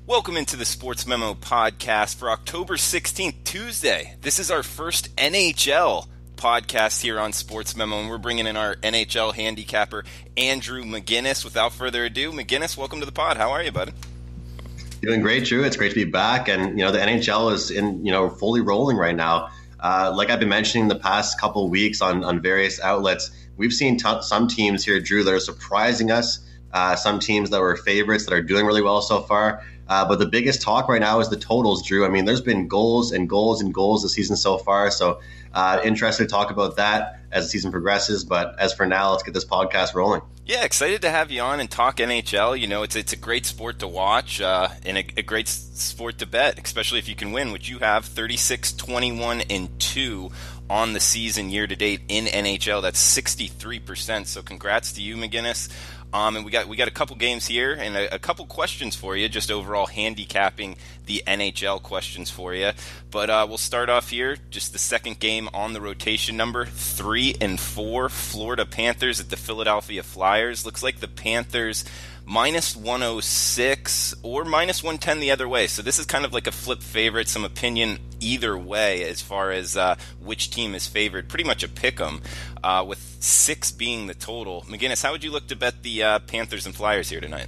Welcome into the Sportsmemo podcast for October 16th, Tuesday. This is our first NHL podcast here on Sportsmemo, and we're bringing in our NHL handicapper, Andrew McInnis. Without further ado, McInnis, welcome to the pod. How are you, buddy? Doing great, Drew. It's great to be back, and the NHL is fully rolling right now. Like I've been mentioning the past couple of weeks on various outlets, we've seen some teams here, Drew, that are surprising us. Some teams that were favorites that are doing really well so far. But the biggest talk right now is the totals, Drew. I mean, there's been goals and goals and goals this season so far. So interested to talk about that as the season progresses. But as for now, let's get this podcast rolling. Yeah, excited to have you on and talk NHL. You know, it's a great sport to watch and a great sport to bet, especially if you can win, which you have 36, 21, and 2 on the season year to date in NHL. That's 63%. So congrats to you, McInnis. And we got a couple games here and a couple questions for you, just overall handicapping the NHL questions for you. But we'll start off here, just the second game on the rotation number, 3 and 4, Florida Panthers at the Philadelphia Flyers. Looks like the Panthers minus 106 or minus 110 the other way. So this is kind of like a flip favorite, some opinion either way as far as which team is favored. Pretty much a pick 'em, with 6 being the total. McInnis, how would you look to bet the Panthers and Flyers here tonight?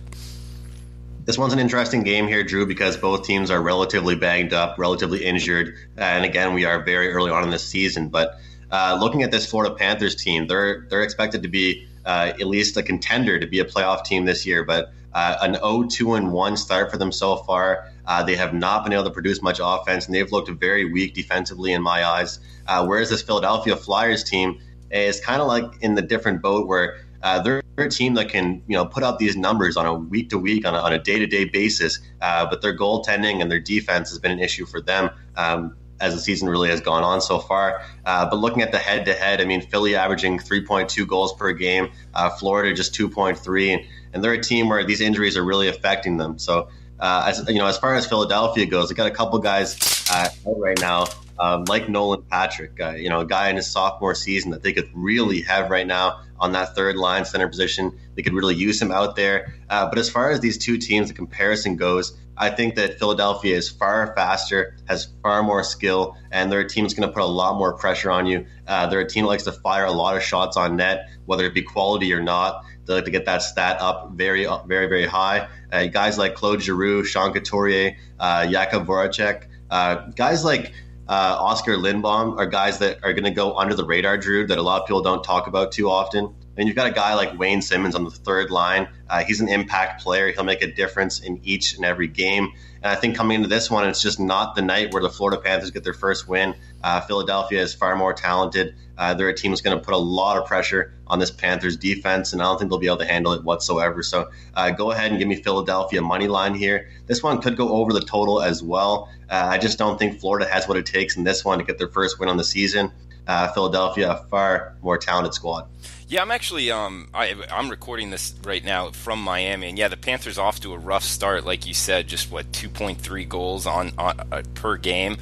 This one's an interesting game here, Drew, because both teams are relatively banged up, relatively injured. And again, we are very early on in this season. But looking at this Florida Panthers team, they're expected to be at least a contender to be a playoff team this year. But an 0-2-1 start for them so far. They have not been able to produce much offense, and they've looked very weak defensively in my eyes. Whereas this Philadelphia Flyers team is kind of like in the different boat where they're a team that can put out these numbers on a week-to-week, on a day-to-day basis, but their goaltending and their defense has been an issue for them as the season really has gone on so far. But looking at the head-to-head, I mean, Philly averaging 3.2 goals per game, Florida just 2.3, and they're a team where these injuries are really affecting them. So as far as Philadelphia goes, they got a couple guys out right now, like Nolan Patrick, a guy in his sophomore season that they could really have right now on that third line center position. They could really use him out there. But as far as these two teams, the comparison goes, I think that Philadelphia is far faster, has far more skill, and they're a team that's going to put a lot more pressure on you. They're a team that likes to fire a lot of shots on net, whether it be quality or not. They like to get that stat up very, very, very high. Guys like Claude Giroux, Sean Couturier, Jakub Voracek, guys like Oscar Lindblom are guys that are going to go under the radar, Drew, that a lot of people don't talk about too often. And you've got a guy like Wayne Simmons on the third line. He's an impact player. He'll make a difference in each and every game. And I think coming into this one, it's just not the night where the Florida Panthers get their first win. Philadelphia is far more talented. They're a team that's going to put a lot of pressure on this Panthers defense, and I don't think they'll be able to handle it whatsoever. So go ahead and give me Philadelphia money line here. This one could go over the total as well. I just don't think Florida has what it takes in this one to get their first win on the season. Philadelphia, a far more talented squad. Yeah, I'm actually I'm recording this right now from Miami, and yeah, the Panthers off to a rough start, like you said, just 2.3 goals on per game.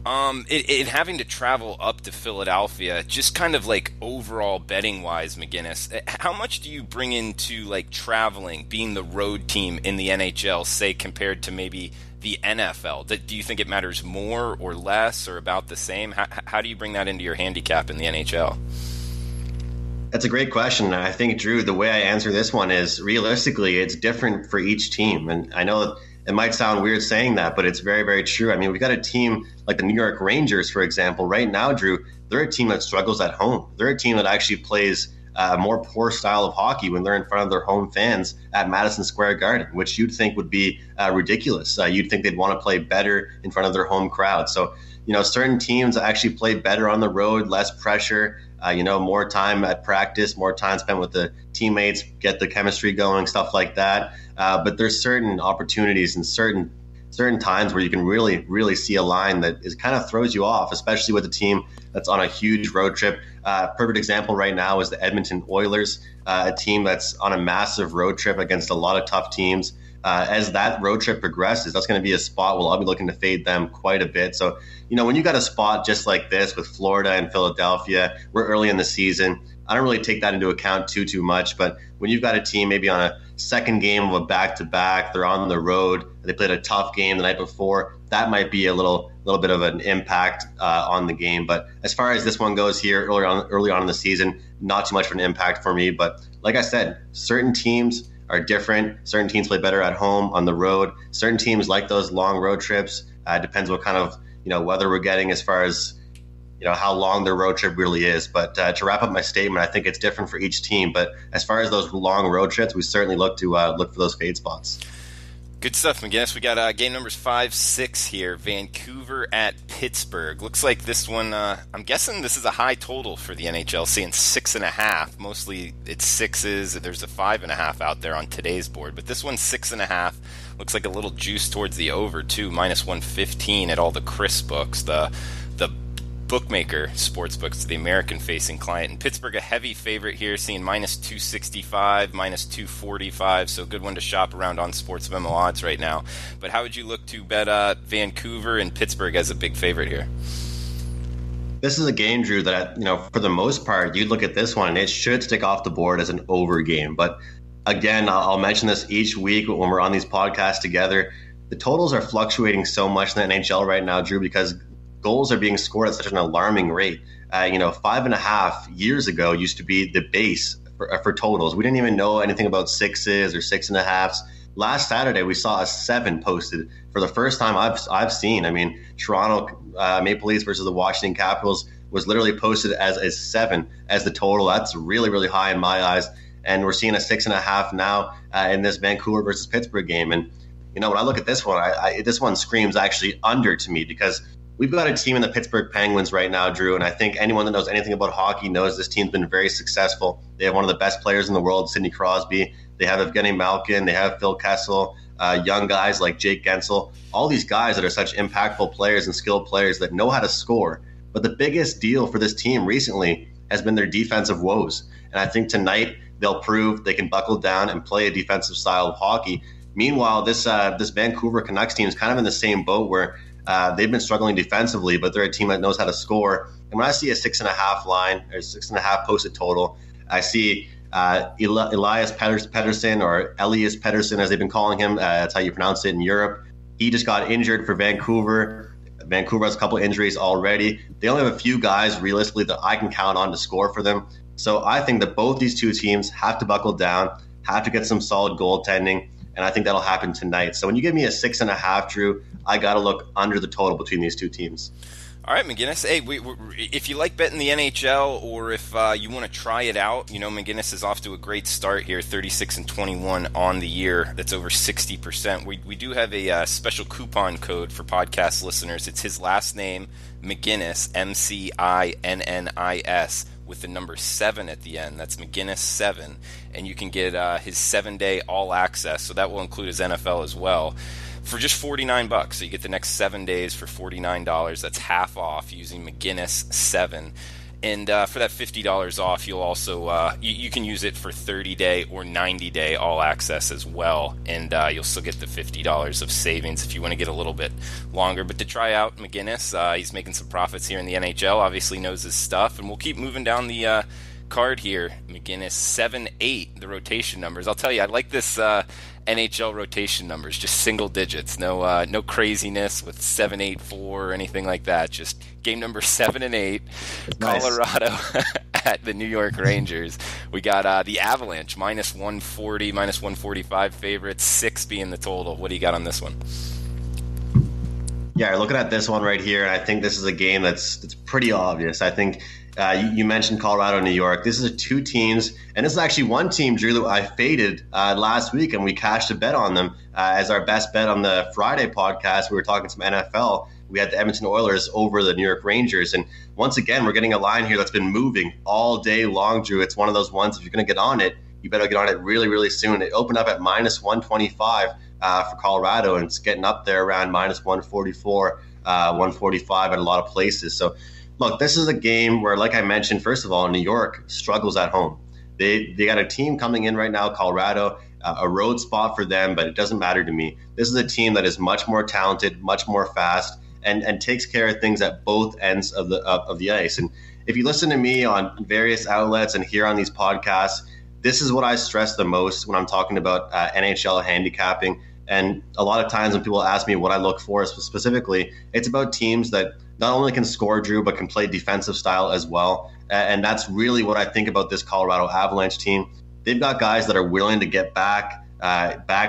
It having to travel up to Philadelphia, just kind of like overall betting wise, McInnis, how much do you bring into like traveling, being the road team in the NHL, say compared to maybe the NFL? Do you think it matters more or less or about the same? How do you bring that into your handicap in the NHL? That's a great question. I think, Drew, the way I answer this one is realistically, it's different for each team. And I know it might sound weird saying that, but it's very, very true. I mean, we've got a team like the New York Rangers, for example. Right now, Drew, they're a team that struggles at home. They're a team that actually plays a more poor style of hockey when they're in front of their home fans at Madison Square Garden, which you'd think would be ridiculous. You'd think they'd want to play better in front of their home crowd. So, certain teams actually play better on the road, less pressure, more time at practice, more time spent with the teammates, get the chemistry going, stuff like that. But there's certain opportunities and certain times where you can really, really see a line that kind of throws you off, especially with a team that's on a huge road trip. Perfect example right now is the Edmonton Oilers, a team that's on a massive road trip against a lot of tough teams. As that road trip progresses, that's going to be a spot where I'll be looking to fade them quite a bit. So, when you got a spot just like this with Florida and Philadelphia, we're early in the season. I don't really take that into account too much. But when you've got a team maybe on second game of a back-to-back. They're on the road. They played a tough game the night before. That might be a little bit of an impact on the game. But as far as this one goes here, early on in the season, not too much of an impact for me. But like I said, certain teams are different. Certain teams play better at home, on the road. Certain teams like those long road trips. Depends what kind of weather we're getting as far as how long their road trip really is. But to wrap up my statement, I think it's different for each team. But as far as those long road trips, we certainly look for those fade spots. Good stuff, McInnis. We got game numbers 5, 6 here. Vancouver at Pittsburgh. Looks like this one, I'm guessing this is a high total for the NHL, seeing 6.5. Mostly it's 6s. There's a 5.5 out there on today's board. But this one's 6.5. Looks like a little juice towards the over, too. -115 at all the Chris books. The bookmaker sports books, the American-facing client. And Pittsburgh, a heavy favorite here, seeing -265, -245, so a good one to shop around on Sportsmemo odds right now. But how would you look to bet Vancouver and Pittsburgh as a big favorite here? This is a game, Drew, that for the most part, you'd look at this one, it should stick off the board as an over game. But again, I'll mention this each week when we're on these podcasts together. The totals are fluctuating so much in the NHL right now, Drew, because goals are being scored at such an alarming rate. 5.5 years ago used to be the base for totals. We didn't even know anything about 6s or 6.5s. Last Saturday, we saw a 7 posted for the first time I've seen. I mean, Toronto Maple Leafs versus the Washington Capitals was literally posted as a 7 as the total. That's really, really high in my eyes. And we're seeing a 6.5 now in this Vancouver versus Pittsburgh game. And when I look at this one, this one screams actually under to me, because we've got a team in the Pittsburgh Penguins right now, Drew, and I think anyone that knows anything about hockey knows this team's been very successful. They have one of the best players in the world, Sidney Crosby. They have Evgeny Malkin. They have Phil Kessel, young guys like Jake Gensel. All these guys that are such impactful players and skilled players that know how to score. But the biggest deal for this team recently has been their defensive woes. And I think tonight they'll prove they can buckle down and play a defensive style of hockey. Meanwhile, this Vancouver Canucks team is kind of in the same boat where they've been struggling defensively, but they're a team that knows how to score. And when I see a 6.5 line or 6.5 posted total, I see Elias Pettersson, or Elias Pettersson as they've been calling him. That's how you pronounce it in Europe. He just got injured for Vancouver. Vancouver has a couple injuries already. They only have a few guys realistically that I can count on to score for them. So I think that both these two teams have to buckle down, have to get some solid goaltending, and I think that'll happen tonight. So when you give me a 6.5, Drew, I got to look under the total between these two teams. All right, McInnis. Hey, if you like betting the NHL, or if you want to try it out, McInnis is off to a great start here, 36-21 on the year. That's over 60%. We do have a special coupon code for podcast listeners. It's his last name, McInnis, MCINNIS, with the number 7 at the end. That's McInnis 7, and you can get his 7-day all access. So that will include his NFL as well, for just $49. So you get the next 7 days for $49. That's half off using McInnis 7. And for that $50 off, you'll also you can use it for 30-day or 90-day all access as well, and you'll still get the $50 of savings if you want to get a little bit longer. But to try out McInnis, he's making some profits here in the NHL. Obviously knows his stuff, and we'll keep moving down the card here. McInnis 7-8, the rotation numbers. I'll tell you, I like this NHL rotation numbers, just single digits, no craziness with 7-8-4 or anything like that. Just game number 7 and 8, Colorado at the New York Rangers. We got the Avalanche -140, -145 favorites, 6 being the total. What do you got on this one? Yeah, looking at this one right here, and I think this is a game that's pretty obvious. I think you mentioned Colorado, New York. This is two teams, and this is actually one team, Drew, that I faded last week, and we cashed a bet on them as our best bet on the Friday podcast. We were talking some NFL. We had the Edmonton Oilers over the New York Rangers, and once again, we're getting a line here that's been moving all day long, Drew. It's one of those ones, if you're going to get on it, you better get on it really, really soon. It opened up at -125 for Colorado, and it's getting up there around -144, 145 at a lot of places. So, look, this is a game where, like I mentioned, first of all, New York struggles at home. They got a team coming in right now, Colorado, a road spot for them, but it doesn't matter to me. This is a team that is much more talented, much more fast, and takes care of things at both ends of the ice. And if you listen to me on various outlets and here on these podcasts, this is what I stress the most when I'm talking about NHL handicapping. And a lot of times when people ask me what I look for specifically, it's about teams that not only can score, Drew, but can play defensive style as well. And that's really what I think about this Colorado Avalanche team. They've got guys that are willing to get back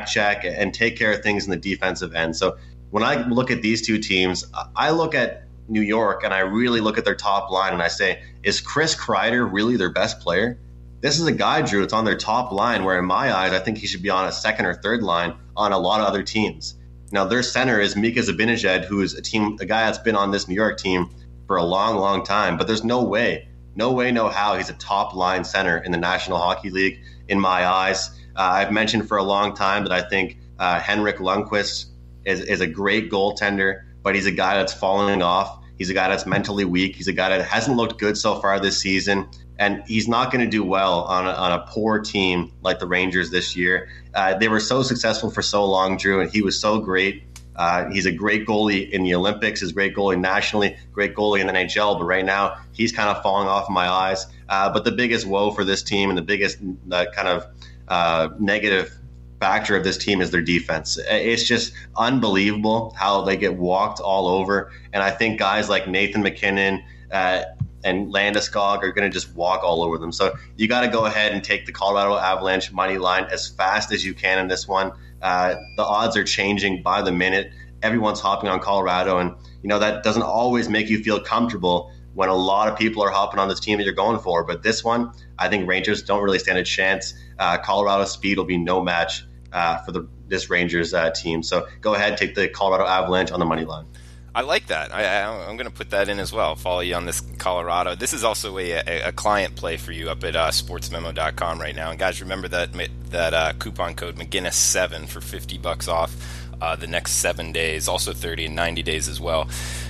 check, and take care of things in the defensive end. So when I look at these two teams, I look at New York and I really look at their top line and I say, is Chris Kreider really their best player? This is a guy, Drew, it's on their top line, where in my eyes, I think he should be on a second or third line on a lot of other teams. Now, their center is Mika Zibanejad, who is a guy that's been on this New York team for a long, long time. But there's no way, no how he's a top line center in the National Hockey League, in my eyes. I've mentioned for a long time that I think Henrik Lundqvist is a great goaltender, but he's a guy that's falling off. He's a guy that's mentally weak. He's a guy that hasn't looked good so far this season. And he's not going to do well on a poor team like the Rangers this year. They were so successful for so long, Drew, and he was so great. He's a great goalie in the Olympics, he's a great goalie nationally, great goalie in the NHL, but right now he's kind of falling off my eyes. But the biggest woe for this team and the biggest kind of negative factor of this team is their defense. It's just unbelievable how they get walked all over. And I think guys like Nathan McKinnon and Landeskog are going to just walk all over them. So you got to go ahead and take the Colorado Avalanche money line as fast as you can in this one. The odds are changing by the minute. Everyone's hopping on Colorado, and that doesn't always make you feel comfortable when a lot of people are hopping on this team that you're going for. But this one, I think Rangers don't really stand a chance. Colorado's speed will be no match for this Rangers team. So go ahead, take the Colorado Avalanche on the money line. I like that. I'm going to put that in as well. Follow you on this Colorado. This is also a client play for you up at sportsmemo.com right now. And guys, remember that coupon code McGinnis7 for $50 off the next 7 days, also 30 and 90 days as well.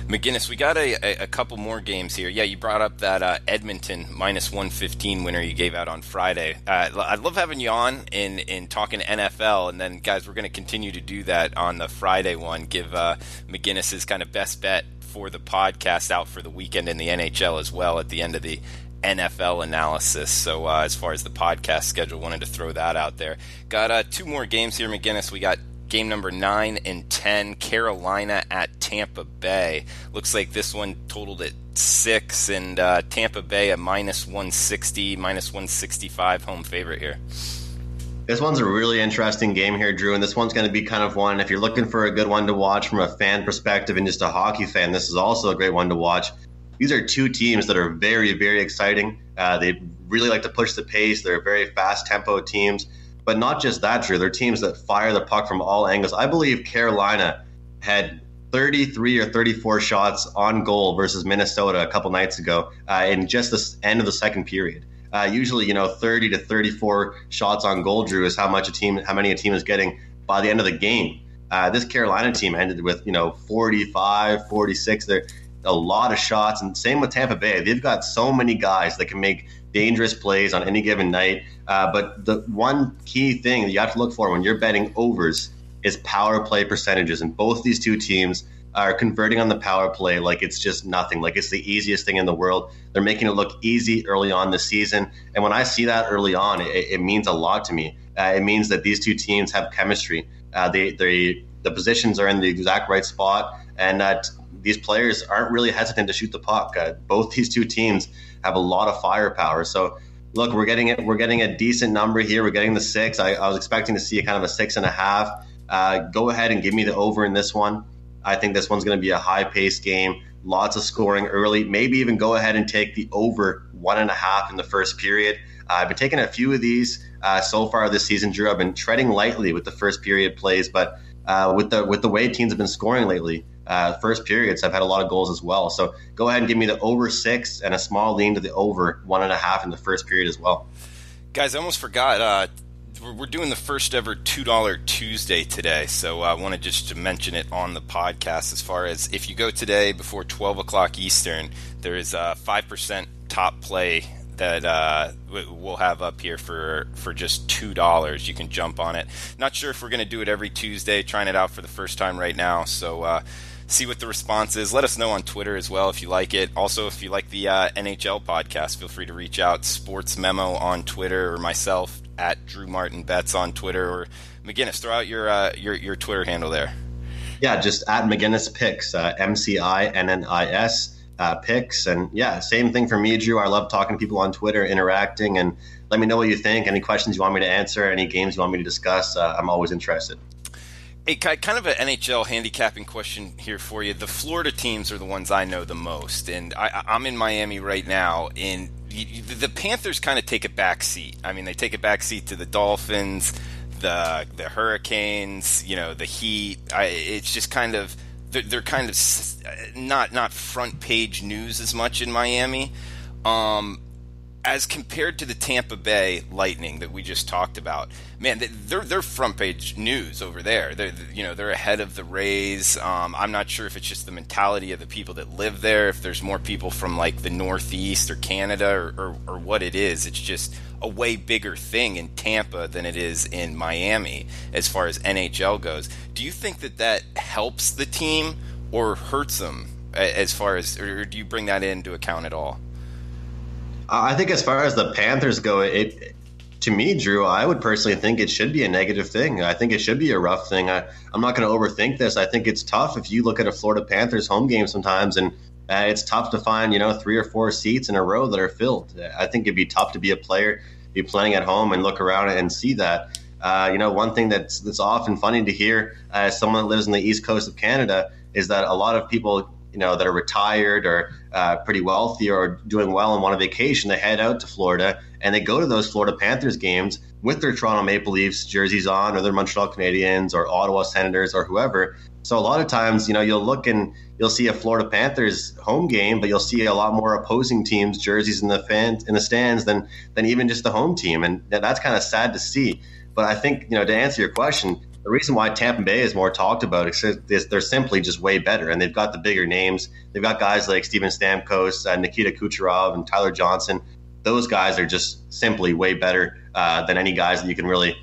McGinnis, we got a couple more games here. Yeah, you brought up that Edmonton minus 115 winner you gave out on Friday. I love having you on in talking NFL, and then, guys, we're going to continue to do that on the Friday one, give McGinnis's kind of best bet for the podcast out for the weekend in the NHL as well at the end of the NFL analysis. So as far as the podcast schedule, wanted to throw that out there. Got two more games here, McGinnis. We got game number 9 and 10, Carolina at Tampa Bay. Looks like this one totaled at 6, and Tampa Bay a minus 160, minus 165 home favorite here. This one's a really interesting game here, Drew, and this one's going to be kind of one, if you're looking for a good one to watch from a fan perspective and just a hockey fan, this is also a great one to watch. These are two teams that are very, very exciting. They really like to push the pace. They're very fast-tempo teams. But not just that, Drew. They're teams that fire the puck from all angles. I believe Carolina had 33 or 34 shots on goal versus Minnesota a couple nights ago in just the end of the second period. Usually, 30 to 34 shots on goal, Drew, is how many a team is getting by the end of the game. This Carolina team ended with 45, 46. They're a lot of shots, and same with Tampa Bay. They've got so many guys that can make dangerous plays on any given night. But the one key thing that you have to look for when you're betting overs is power play percentages. And both these two teams are converting on the power play like it's just nothing, like it's the easiest thing in the world. They're making it look easy early on this season. And when I see that early on, it means a lot to me. It means that these two teams have chemistry. The positions are in the exact right spot, and these players aren't really hesitant to shoot the puck. Both these two teams have a lot of firepower. So, look, we're getting a decent number here. We're getting the 6. I was expecting to see a kind of a 6.5. Go ahead and give me the over in this one. I think this one's going to be a high-paced game, lots of scoring early. Maybe even go ahead and take the over 1.5 in the first period. I've been taking a few of these so far this season, Drew. I've been treading lightly with the first period plays, but with the way teams have been scoring lately, first periods have had a lot of goals as well. So go ahead and give me the over 6 and a small lean to the over 1.5 in the first period as well. Guys, I almost forgot. We're doing the first ever $2 Tuesday today, so I wanted just to mention it on the podcast. As far as if you go today before 12 o'clock Eastern, there is a 5% top play that we'll have up here for just $2. You can jump on it. Not sure if we're going to do it every Tuesday, trying it out for the first time right now, so see what the response is. Let us know on Twitter as well if you like it. Also, if you like the NHL podcast, feel free to reach out. Sportsmemo on Twitter, or myself at Drew Martin Betts on Twitter, or McInnis. Throw out your Twitter handle there. Yeah, just at McInnis Picks, MCINNIS Picks. And yeah, same thing for me, Drew. I love talking to people on Twitter, interacting, and let me know what you think. Any questions you want me to answer, any games you want me to discuss, I'm always interested. Hey, kind of an NHL handicapping question here for you. The Florida teams are the ones I know the most, and I'm in Miami right now, and the Panthers kind of take a back seat. I mean, they take a back seat to the Dolphins, the Hurricanes, the Heat. It's just kind of they're kind of not front page news as much in Miami. As compared to the Tampa Bay Lightning that we just talked about, man, they're front page news over there. They're ahead of the Rays. I'm not sure if it's just the mentality of the people that live there, if there's more people from like the Northeast or Canada or what it is. It's just a way bigger thing in Tampa than it is in Miami as far as NHL goes. Do you think that helps the team or hurts them as far as, or do you bring that into account at all? I think as far as the Panthers go, to me, Drew, I would personally think it should be a negative thing. I think it should be a rough thing. I'm not going to overthink this. I think it's tough if you look at a Florida Panthers home game sometimes, and it's tough to find 3 or 4 seats in a row that are filled. I think it'd be tough to be a player, be playing at home, and look around and see that. One thing that's often funny to hear as someone that lives on the East Coast of Canada is that a lot of people that are retired or pretty wealthy or doing well and want a vacation, they head out to Florida and they go to those Florida Panthers games with their Toronto Maple Leafs jerseys on, or their Montreal Canadiens or Ottawa Senators or whoever. So a lot of times, you'll look and you'll see a Florida Panthers home game, but you'll see a lot more opposing teams' jerseys in the stands than even just the home team, and that's kind of sad to see. But I think to answer your question, the reason why Tampa Bay is more talked about is they're simply just way better, and they've got the bigger names. They've got guys like Steven Stamkos, Nikita Kucherov, and Tyler Johnson. Those guys are just simply way better than any guys that you can really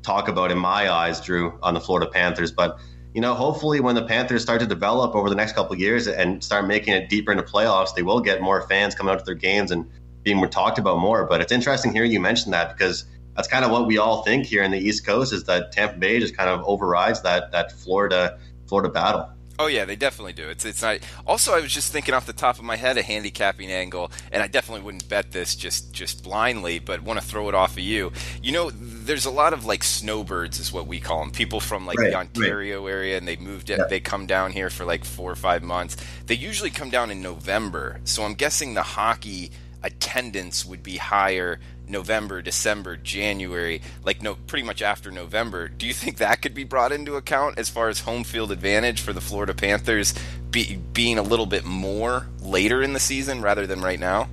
talk about in my eyes, Drew, on the Florida Panthers. But hopefully when the Panthers start to develop over the next couple of years and start making it deeper into playoffs, they will get more fans coming out to their games and being talked about more. But it's interesting hearing you mention that, because that's kind of what we all think here in the East Coast, is that Tampa Bay just kind of overrides that Florida battle. Oh yeah, they definitely do. It's not. Also, I was just thinking off the top of my head a handicapping angle, and I definitely wouldn't bet this just blindly, but want to throw it off of you. There's a lot of like snowbirds, is what we call them. People from like the Ontario area, and they moved. Yeah. They come down here for like 4 or 5 months. They usually come down in November, so I'm guessing the hockey attendance would be higher November, December, January, pretty much after November. Do you think that could be brought into account as far as home field advantage for the Florida Panthers being a little bit more later in the season rather than right now?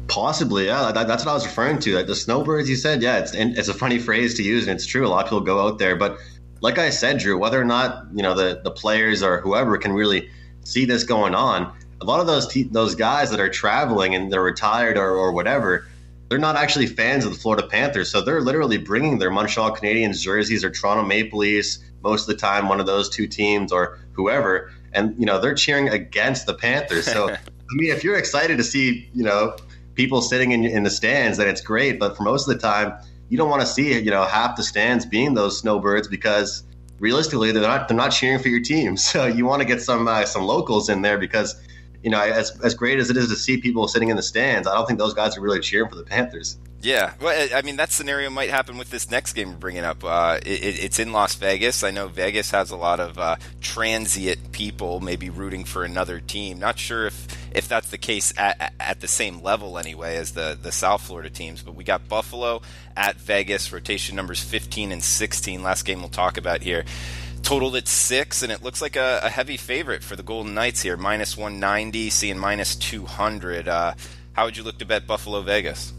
Possibly, yeah. That's what I was referring to. Like the snowbirds, you said, yeah, it's a funny phrase to use, and it's true. A lot of people go out there, but like I said, Drew, whether or not the players or whoever can really see this going on, a lot of those guys that are traveling and they're retired or whatever, they're not actually fans of the Florida Panthers. So they're literally bringing their Montreal Canadiens jerseys or Toronto Maple Leafs, most of the time one of those two teams or whoever, and they're cheering against the Panthers. So I mean, if you're excited to see people sitting in the stands, then it's great. But for most of the time, you don't want to see half the stands being those snowbirds, because realistically they're not cheering for your team. So you want to get some locals in there, because as great as it is to see people sitting in the stands, I don't think those guys are really cheering for the Panthers. Yeah, well, I mean, that scenario might happen with this next game we're bringing up. It's in Las Vegas. I know Vegas has a lot of transient people maybe rooting for another team. Not sure if that's the case at the same level anyway as the South Florida teams. But we got Buffalo at Vegas, rotation numbers 15 and 16. Last game we'll talk about here. Totaled at 6, and it looks like a heavy favorite for the Golden Knights here. Minus 190, seeing minus 200. How would you look to bet Buffalo Vegas?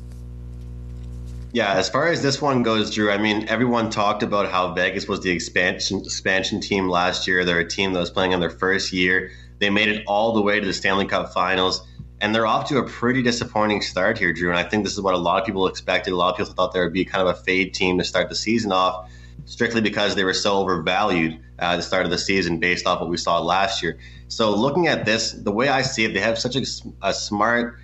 Yeah, as far as this one goes, Drew, I mean, everyone talked about how Vegas was the expansion team last year. They're a team that was playing in their first year. They made it all the way to the Stanley Cup Finals, and they're off to a pretty disappointing start here, Drew. And I think this is what a lot of people expected. A lot of people thought there would be kind of a fade team to start the season off, strictly because they were so overvalued at the start of the season based off what we saw last year. So looking at this, the way I see it, they have such a smart,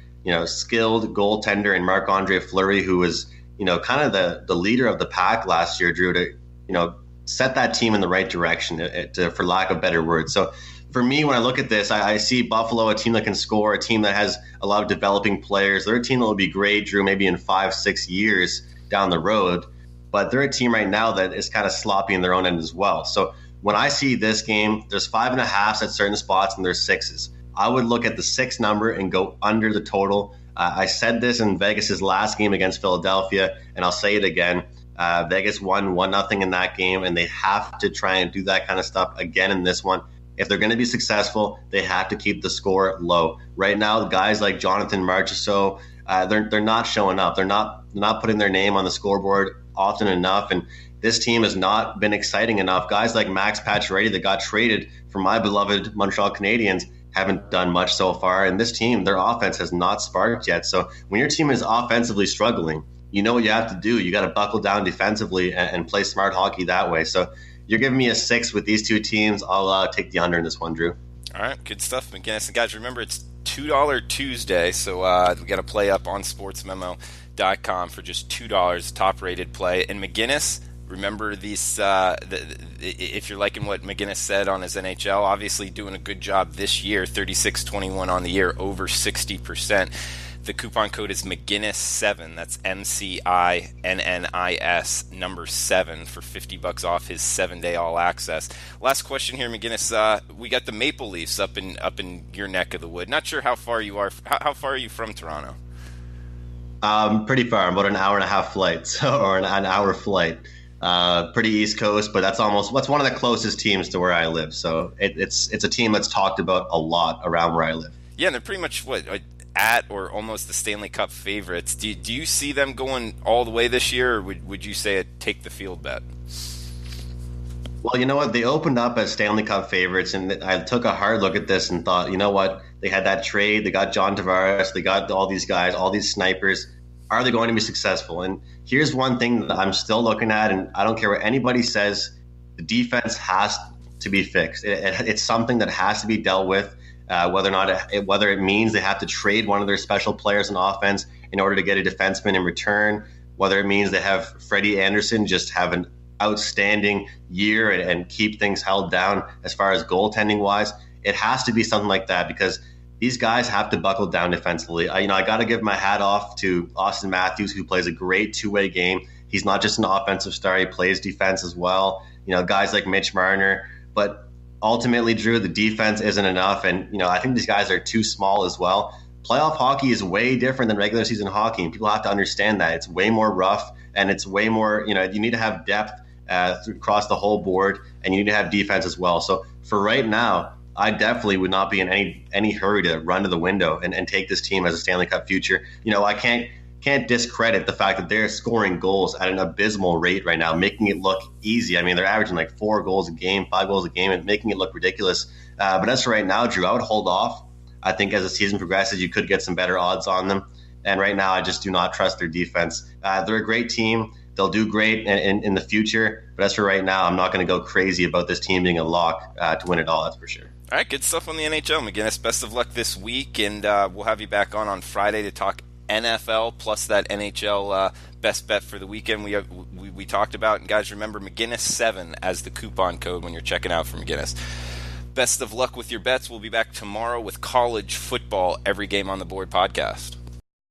skilled goaltender in Marc-Andre Fleury, who was, kind of the leader of the pack last year, Drew, to, set that team in the right direction, for lack of better words. So for me, when I look at this, I see Buffalo, a team that can score, a team that has a lot of developing players. They're a team that will be great, Drew, maybe in 5-6 years down the road. But they're a team right now that is kind of sloppy in their own end as well. So when I see this game, there's 5.5 at certain spots and there's 6s. I would look at the 6 number and go under the total. I said this in Vegas's last game against Philadelphia, and I'll say it again. Vegas won 1-0 in that game, and they have to try and do that kind of stuff again in this one. If they're going to be successful, they have to keep the score low. Right now, guys like Jonathan Marchessault, they're not showing up. They're not putting their name on the scoreboard often enough, and this team has not been exciting enough. Guys like Max Pacioretty that got traded from my beloved Montreal Canadiens haven't done much so far, and this team, their offense has not sparked yet. So when your team is offensively struggling, you know what you have to do. You got to buckle down defensively and play smart hockey that way. So you're giving me a 6 with these two teams. I'll take the under in this one, Drew. All right, good stuff, McInnis. And guys, remember it's $2 Tuesday, so we got to play up on sportsmemo.com for just $2, top-rated play. And McInnis, remember these. If you're liking what McInnis said on his NHL, obviously doing a good job this year, 36-21 on the year, over 60%. The coupon code is McGinnis7. That's MCINNIS number 7 for $50 off his 7-day all access. Last question here, McGinnis. We got the Maple Leafs up in your neck of the wood. Not sure how far you are. How far are you from Toronto? Pretty far. About an hour and a half flight, or an hour flight. Pretty East Coast, but that's one of the closest teams to where I live. So it's a team that's talked about a lot around where I live. Yeah, and they're pretty much at or almost the Stanley Cup favorites. Do you see them going all the way this year, or would you say a take the field bet? Well, you know what? They opened up as Stanley Cup favorites, and I took a hard look at this and thought, you know what? They had that trade. They got John Tavares. They got all these guys, all these snipers. Are they going to be successful? And here's one thing that I'm still looking at, and I don't care what anybody says, the defense has to be fixed. It's something that has to be dealt with. Whether it means they have to trade one of their special players on offense in order to get a defenseman in return, whether it means they have Freddie Anderson just have an outstanding year and keep things held down as far as goaltending wise, it has to be something like that, because these guys have to buckle down defensively. I got to give my hat off to Austin Matthews, who plays a great two-way game. He's not just an offensive star; he plays defense as well. Guys like Mitch Marner, but ultimately, Drew, the defense isn't enough, and I think these guys are too small as well. Playoff hockey is way different than regular season hockey, and people have to understand that. It's way more rough, and it's way more, you need to have depth across the whole board, and you need to have defense as well. So for right now, I definitely would not be in any hurry to run to the window and take this team as a Stanley Cup future. I can't discredit the fact that they're scoring goals at an abysmal rate right now, making it look easy. I mean, they're averaging like 4 goals a game, 5 goals a game, and making it look ridiculous. But as for right now, Drew, I would hold off. I think as the season progresses, you could get some better odds on them. And right now, I just do not trust their defense. They're a great team. They'll do great in the future. But as for right now, I'm not going to go crazy about this team being a lock to win it all, that's for sure. All right, good stuff on the NHL, McGinnis. Best of luck this week, and we'll have you back on Friday to talk NFL plus that NHL best bet for the weekend we talked about. And guys, remember McGinnis7 as the coupon code when you're checking out for McGinnis. Best of luck with your bets. We'll be back tomorrow with college football every game on the board podcast.